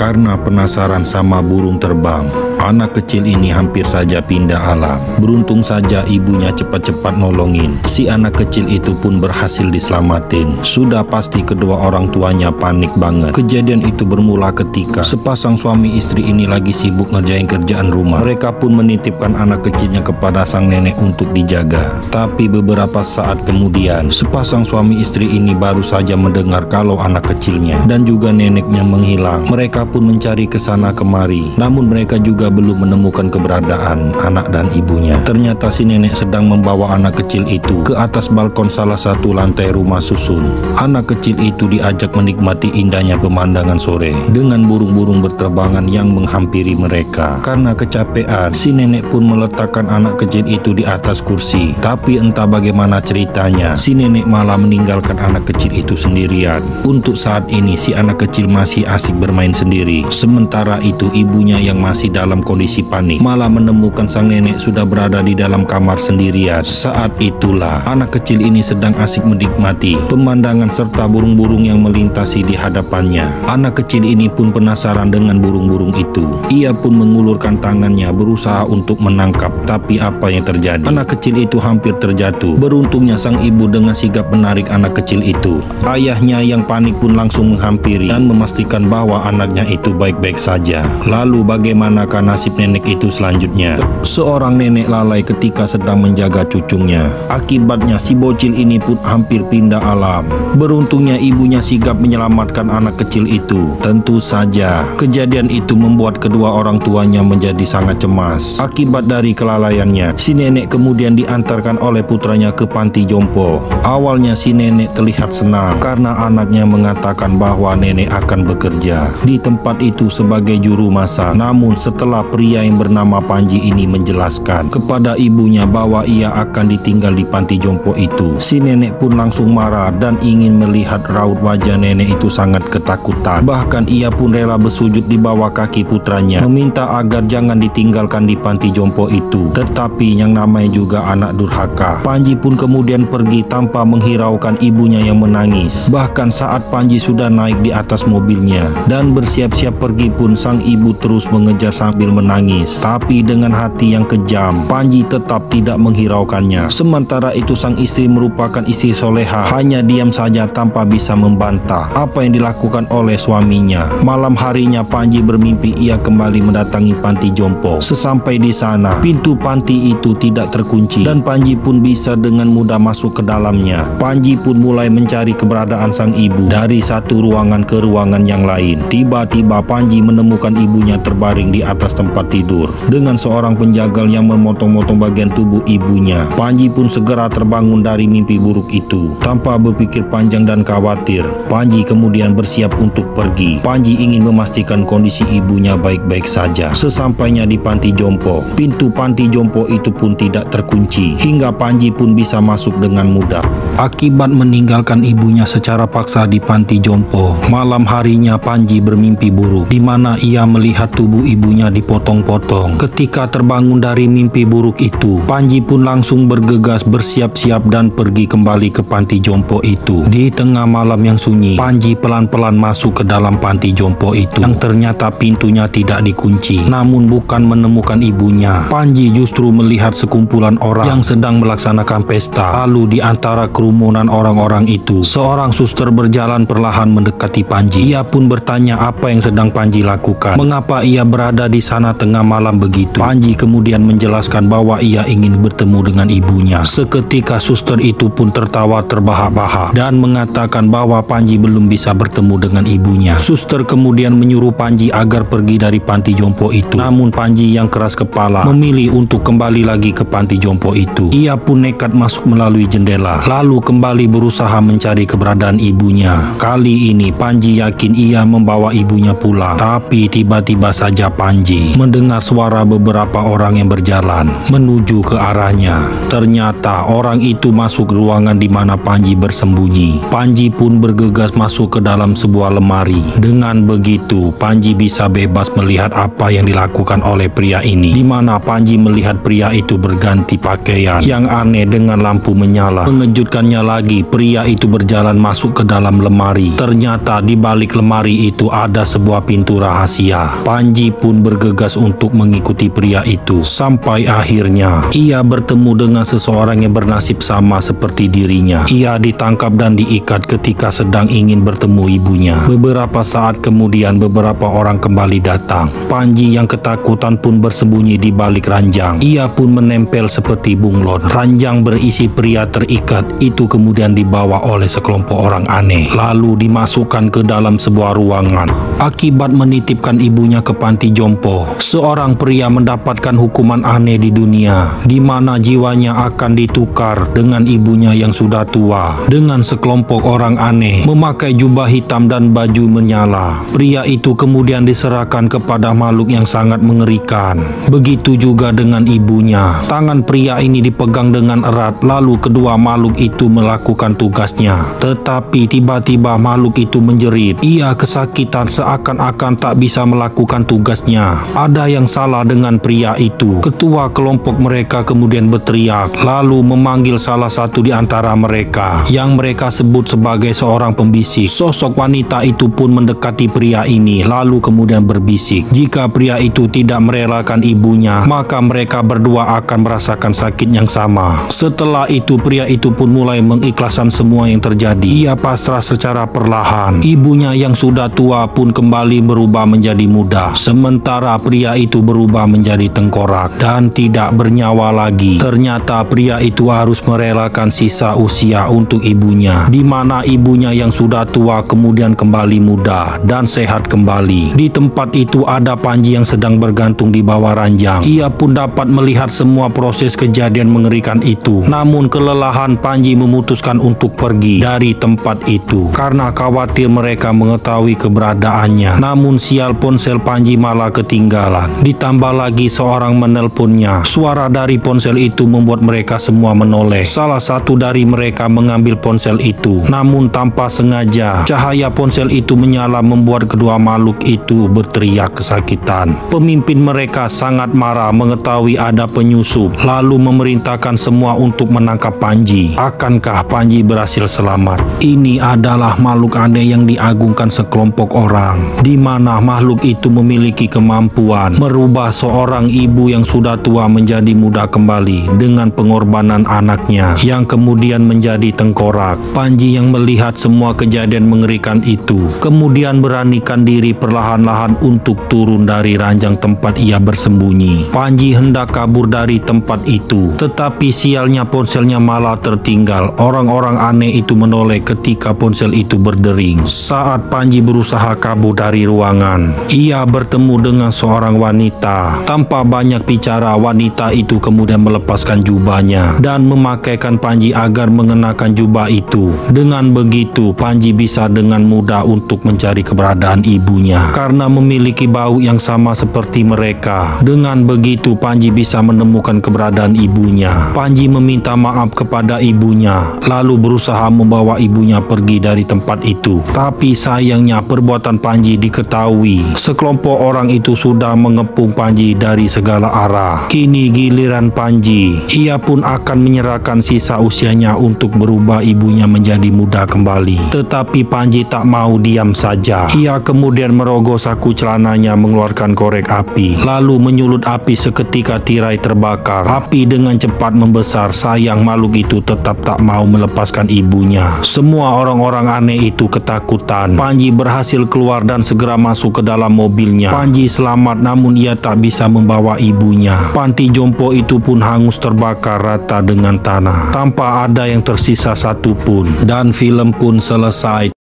Karena penasaran sama burung terbang, anak kecil ini hampir saja pindah alam. Beruntung saja ibunya cepat-cepat nolongin. Si anak kecil itu pun berhasil diselamatin. Sudah pasti kedua orang tuanya panik banget. Kejadian itu bermula ketika sepasang suami istri ini lagi sibuk ngerjain kerjaan rumah. Mereka pun menitipkan anak kecilnya kepada sang nenek untuk dijaga. Tapi beberapa saat kemudian, sepasang suami istri ini baru saja mendengar kalau anak kecilnya dan juga neneknya menghilang. Mereka pun mencari ke sana kemari, namun mereka juga belum menemukan keberadaan anak dan ibunya. Ternyata si nenek sedang membawa anak kecil itu ke atas balkon salah satu lantai rumah susun. Anak kecil itu diajak menikmati indahnya pemandangan sore dengan burung-burung berterbangan yang menghampiri mereka. Karena kecapean, si nenek pun meletakkan anak kecil itu di atas kursi. Tapi entah bagaimana ceritanya, si nenek malah meninggalkan anak kecil itu sendirian. Untuk saat ini si anak kecil masih asik bermain sendiri. Sementara itu ibunya yang masih dalam kondisi panik malah menemukan sang nenek sudah berada di dalam kamar sendirian. Saat itulah anak kecil ini sedang asik menikmati pemandangan serta burung-burung yang melintasi di hadapannya. Anak kecil ini pun penasaran dengan burung-burung itu. Ia pun mengulurkan tangannya berusaha untuk menangkap, tapi apa yang terjadi? Anak kecil itu hampir terjatuh. Beruntungnya sang ibu dengan sigap menarik anak kecil itu. Ayahnya yang panik pun langsung menghampiri dan memastikan bahwa anaknya itu baik-baik saja. Lalu bagaimanakah nasib nenek itu selanjutnya? Seorang nenek lalai ketika sedang menjaga cucunya. Akibatnya si bocil ini pun hampir pindah alam. Beruntungnya ibunya sigap menyelamatkan anak kecil itu. Tentu saja kejadian itu membuat kedua orang tuanya menjadi sangat cemas. Akibat dari kelalaiannya, si nenek kemudian diantarkan oleh putranya ke panti jompo. Awalnya si nenek terlihat senang karena anaknya mengatakan bahwa nenek akan bekerja di tempat itu sebagai juru masak. Namun setelah pria yang bernama Panji ini menjelaskan kepada ibunya bahwa ia akan ditinggal di panti jompo itu, si nenek pun langsung marah dan ingin melihat raut wajah nenek itu sangat ketakutan. Bahkan ia pun rela bersujud di bawah kaki putranya, meminta agar jangan ditinggalkan di panti jompo itu. Tetapi yang namanya juga anak durhaka, Panji pun kemudian pergi tanpa menghiraukan ibunya yang menangis. Bahkan saat Panji sudah naik di atas mobilnya dan bersiap-siap pergi pun, sang ibu terus mengejar sambil menangis. Tapi dengan hati yang kejam, Panji tetap tidak menghiraukannya. Sementara itu sang istri merupakan istri soleha, hanya diam saja tanpa bisa membantah apa yang dilakukan oleh suaminya. Malam harinya Panji bermimpi ia kembali mendatangi panti jompo. Sesampai di sana, pintu panti itu tidak terkunci dan Panji pun bisa dengan mudah masuk ke dalamnya. Panji pun mulai mencari keberadaan sang ibu dari satu ruangan ke ruangan yang lain. Tiba-tiba Panji menemukan ibunya terbaring di atas tempat tidur dengan seorang penjagal yang memotong-motong bagian tubuh ibunya. Panji pun segera terbangun dari mimpi buruk itu. Tanpa berpikir panjang dan khawatir, Panji kemudian bersiap untuk pergi. Panji ingin memastikan kondisi ibunya baik-baik saja. Sesampainya di panti jompo, pintu panti jompo itu pun tidak terkunci hingga Panji pun bisa masuk dengan mudah. Akibat meninggalkan ibunya secara paksa di panti jompo, malam harinya Panji bermimpi buruk di mana ia melihat tubuh ibunya dipotong-potong. Ketika terbangun dari mimpi buruk itu, Panji pun langsung bergegas bersiap-siap dan pergi kembali ke panti jompo itu. Di tengah malam yang sunyi, Panji pelan-pelan masuk ke dalam panti jompo itu yang ternyata pintunya tidak dikunci. Namun bukan menemukan ibunya, Panji justru melihat sekumpulan orang yang sedang melaksanakan pesta. Lalu di antara kerumunan orang-orang itu, seorang suster berjalan perlahan mendekati Panji. Ia pun bertanya apa yang sedang Panji lakukan, mengapa ia berada di sana tengah malam begitu. Panji kemudian menjelaskan bahwa ia ingin bertemu dengan ibunya. Seketika suster itu pun tertawa terbahak-bahak dan mengatakan bahwa Panji belum bisa bertemu dengan ibunya. Suster kemudian menyuruh Panji agar pergi dari panti jompo itu. Namun Panji yang keras kepala memilih untuk kembali lagi ke panti jompo itu. Ia pun nekat masuk melalui jendela, lalu kembali berusaha mencari keberadaan ibunya. Kali ini Panji yakin ia membawa ibunya pulang. Tapi tiba-tiba saja Panji mendengar suara beberapa orang yang berjalan menuju ke arahnya. Ternyata orang itu masuk ruangan di mana Panji bersembunyi. Panji pun bergegas masuk ke dalam sebuah lemari. Dengan begitu Panji bisa bebas melihat apa yang dilakukan oleh pria ini, di mana Panji melihat pria itu berganti pakaian yang aneh dengan lampu menyala. Mengejutkannya lagi, pria itu berjalan masuk ke dalam lemari. Ternyata di balik lemari itu ada sebuah pintu rahasia. Panji pun bergegas untuk mengikuti pria itu. Sampai akhirnya ia bertemu dengan seseorang yang bernasib sama seperti dirinya. Ia ditangkap dan diikat ketika sedang ingin bertemu ibunya. Beberapa saat kemudian beberapa orang kembali datang. Panji yang ketakutan pun bersembunyi di balik ranjang. Ia pun menempel seperti bunglon. Ranjang berisi pria terikat itu kemudian dibawa oleh sekelompok orang aneh, lalu dimasukkan ke dalam sebuah ruangan. Akibat menitipkan ibunya ke panti jompo, seorang pria mendapatkan hukuman aneh di dunia, di mana jiwanya akan ditukar dengan ibunya yang sudah tua dengan sekelompok orang aneh memakai jubah hitam dan baju menyala. Pria itu kemudian diserahkan kepada makhluk yang sangat mengerikan. Begitu juga dengan ibunya. Tangan pria ini dipegang dengan erat, lalu kedua makhluk itu melakukan tugasnya. Tetapi tiba-tiba makhluk itu menjerit. Ia kesakitan seakan-akan tak bisa melakukan tugasnya. Ada yang salah dengan pria itu. Ketua kelompok mereka kemudian berteriak, lalu memanggil salah satu di antara mereka yang mereka sebut sebagai seorang pembisik. Sosok wanita itu pun mendekati pria ini, lalu kemudian berbisik. Jika pria itu tidak merelakan ibunya, maka mereka berdua akan merasakan sakit yang sama. Setelah itu pria itu pun mulai mengikhlaskan semua yang terjadi. Ia pasrah secara perlahan. Ibunya yang sudah tua pun kembali berubah menjadi muda. Sementara pria itu berubah menjadi tengkorak dan tidak bernyawa lagi. Ternyata pria itu harus merelakan sisa usia untuk ibunya, di mana ibunya yang sudah tua kemudian kembali muda dan sehat kembali. Di tempat itu ada Panji yang sedang bergantung di bawah ranjang. Ia pun dapat melihat semua proses kejadian mengerikan itu. Namun kelelahan, Panji memutuskan untuk pergi dari tempat itu karena khawatir mereka mengetahui keberadaannya. Namun sial, ponsel Panji malah ketinggalan. Ditambah lagi seorang menelponnya. Suara dari ponsel itu membuat mereka semua menoleh. Salah satu dari mereka mengambil ponsel itu, namun tanpa sengaja cahaya ponsel itu menyala membuat kedua makhluk itu berteriak kesakitan. Pemimpin mereka sangat marah mengetahui ada penyusup, lalu memerintahkan semua untuk menangkap Panji. Akankah Panji berhasil selamat? Ini adalah makhluk aneh yang diagungkan sekelompok orang, di mana makhluk itu memiliki kemampuan merubah seorang ibu yang sudah tua menjadi muda kembali dengan pengorbanan anaknya yang kemudian menjadi tengkorak. Panji yang melihat semua kejadian mengerikan itu kemudian beranikan diri perlahan-lahan untuk turun dari ranjang tempat ia bersembunyi. Panji hendak kabur dari tempat itu, tetapi sialnya ponselnya malah tertinggal. Orang-orang aneh itu menoleh ketika ponsel itu berdering. Saat Panji berusaha kabur dari ruangan, ia bertemu dengan seorang wanita. Tanpa banyak bicara, wanita itu kemudian melepaskan jubahnya dan memakaikan Panji agar mengenakan jubah itu. Dengan begitu, Panji bisa dengan mudah untuk mencari keberadaan ibunya karena memiliki bau yang sama seperti mereka. Dengan begitu, Panji bisa menemukan keberadaan ibunya. Panji meminta maaf kepada ibunya, lalu berusaha membawa ibunya pergi dari tempat itu. Tapi sayangnya perbuatan Panji diketahui. Sekelompok orang itu sudah mengepung Panji dari segala arah. Kini giliran Panji. Ia pun akan menyerahkan sisa usianya untuk berubah ibunya menjadi muda kembali. Tetapi Panji tak mau diam saja. Ia kemudian merogoh saku celananya, mengeluarkan korek api, lalu menyulut api. Seketika tirai terbakar. Api dengan cepat membesar. Sayang, makhluk itu tetap tak mau melepaskan ibunya. Semua orang-orang aneh itu ketakutan. Panji berhasil keluar dan segera masuk ke dalam mobilnya. Panji selamat, namun ia tak bisa membawa ibunya. Panti jompo itu pun hangus terbakar rata dengan tanah tanpa ada yang tersisa satupun. Dan film pun selesai.